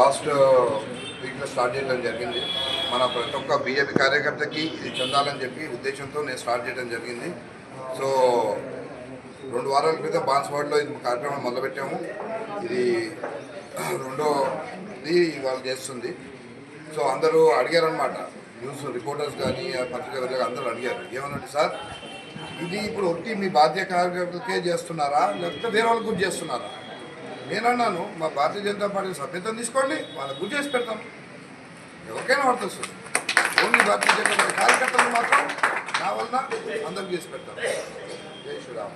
Last వీక్లో start చేయడం జరిగింది. మన ప్రతి ఒక్క బీజేపీ కార్యకర్తకి ఇది చెందాలని చెప్పి ఉద్దేశంతో నేను స్టార్ట్ చేయడం జరిగింది. సో 2 వారాల క్రితం బాన్స్వాడలో ఇది కార్యక్రమం మొదలుపెట్టాము. ఇది రెండోది వాళ్ళు చేస్తుంది. సో అందరూ అడిగారనమాట, న్యూస్ రిపోర్టర్స్ కానీ పత్రికలు అందరూ అడిగారు, ఏమన్నట్టు సార్ ఇది ఇప్పుడు ఒట్టి మీ బాధ్య కార్యకర్తలకే చేస్తున్నారా లేకపోతే వేరే వాళ్ళకి గుర్తు చేస్తున్నారా? నేనన్నాను, మా భారతీయ జనతా పార్టీ సభ్యత్వం తీసుకోండి, వాళ్ళకు గుర్తు చేసి పెడతాం, ఎవరికైనా వర్తిస్తుంది. ఓన్లీ భారతీయ జనతా పార్టీ కార్యకర్తలు మాత్రం నా వలన అందరికి చేసి పెడతాం. జై శ్రీరామ్.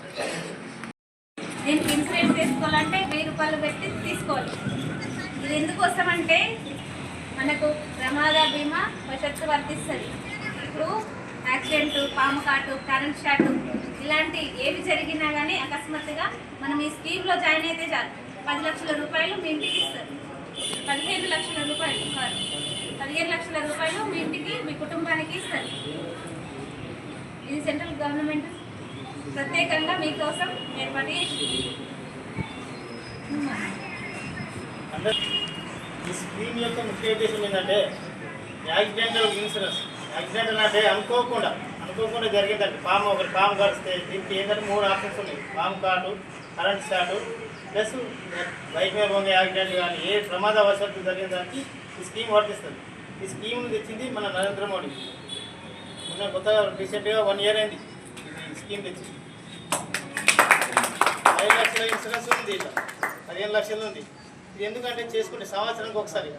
నేను ఇన్సూరెన్స్ తీసుకోవాలంటే 1000 రూపాయలు పెట్టి తీసుకోవాలి. ఇది ఎందుకోసం అంటే మనకు ప్రమాద బీమా భవిష్యత్తు వర్తిస్తుంది. ఇప్పుడు యాక్సిడెంట్, పాము కాటు, కరెంట్ షాట్ ఇలాంటి ఏవి జరిగినా కానీ అకస్మాత్తుగా మనం ఈ స్కీమ్లో జాయిన్ అయితే చాలు 10 లక్షల రూపాయలు మీ ఇంటికి ఇస్తారు. 15 లక్షల రూపాయలు కాదు, 15 లక్షల రూపాయలు మీ ఇంటికి, మీ కుటుంబానికి ఇస్తారు. ఇది సెంట్రల్ గవర్నమెంట్ ప్రత్యేకంగా మీకోసం ఏర్పాటు చేసి ఈ స్కీమ్ యొక్క ముఖ్య ఉద్దేశం ఏంటంటే యాక్సిడెంటల్ ఇన్సూరెన్స్. యాక్సిడెంటల్ అంటే అనుకోకుండా జరిగిందంటే పాము కరిస్తే దీనికి ఏంటంటే 3 ఆప్షన్స్ ఉన్నాయి. పాము కాటు, కరెంట్ షాటు ప్లస్ బైక్ మీద పోగే యాక్సిడెంట్ కానీ ఏ ప్రమాదవశాత్తు జరిగిన దానికి ఈ స్కీమ్ వర్తిస్తుంది. ఈ స్కీమ్ను తెచ్చింది మన నరేంద్ర మోడీ. మొన్న కొత్తగా రీసెంట్గా 1 ఇయర్ అయింది ఈ స్కీమ్ తెచ్చింది. 5 లక్షల ఇన్సూరెన్స్ ఉంది, ఇలా 15 లక్షలు ఉంది. ఇది ఎందుకంటే చేసుకుంటే సంవత్సరానికి ఒకసారి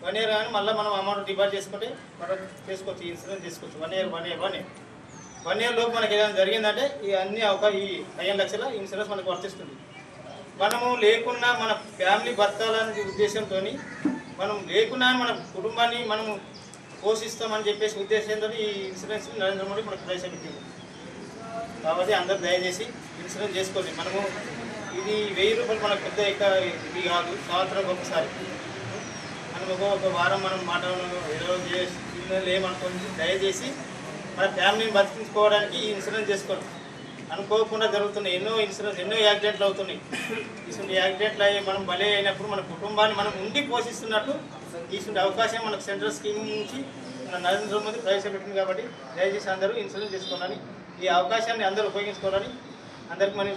1 ఇయర్ కానీ మళ్ళీ మనం అమౌంట్ డిపాజిట్ చేసుకుంటే మనం చేసుకోవచ్చు, ఇన్సూరెన్స్ చేసుకోవచ్చు. 1 ఇయర్ లోపు మనకి ఏదైనా జరిగిందంటే ఈ అన్ని ఈ 15 లక్షల ఇన్సూరెన్స్ మనకు వర్తిస్తుంది. మనము లేకున్నా మన ఫ్యామిలీ బతకాలనే ఉద్దేశంతో, మనం లేకున్నా మన కుటుంబాన్ని మనము పోషిస్తామని చెప్పేసి ఉద్దేశంతో ఈ ఇన్సూరెన్స్ నరేంద్ర మోడీ మనకు ప్రవేశపెట్టింది. కాబట్టి అందరూ దయచేసి ఇన్సూరెన్స్ చేసుకోండి. మనము ఇది 1000 రూపాయలు మనకు పెద్ద ఇది కాదు, సంవత్సరం ఒకసారి మనకు ఒక వారం మనం ఏమనుకోండి. దయచేసి మన ఫ్యామిలీని బతికించుకోవడానికి ఈ ఇన్సూరెన్స్ చేసుకోండి. అనుకోకుండా జరుగుతున్నాయి ఎన్నో యాక్సిడెంట్లు అవుతున్నాయి. ఇటువంటి యాక్సిడెంట్లు అయ్యి మనం బలి అయినప్పుడు మన కుటుంబాన్ని మనం ఉండి పోషిస్తున్నట్టు ఇటువంటి అవకాశం మనకు సెంట్రల్ స్కీమ్ నుంచి మన నరేంద్ర మోదీ ప్రవేశపెట్టింది. కాబట్టి దయచేసి అందరూ ఇన్సూరెన్స్ చేసుకోవాలని, ఈ అవకాశాన్ని అందరూ ఉపయోగించుకోవాలని అందరికీ మనం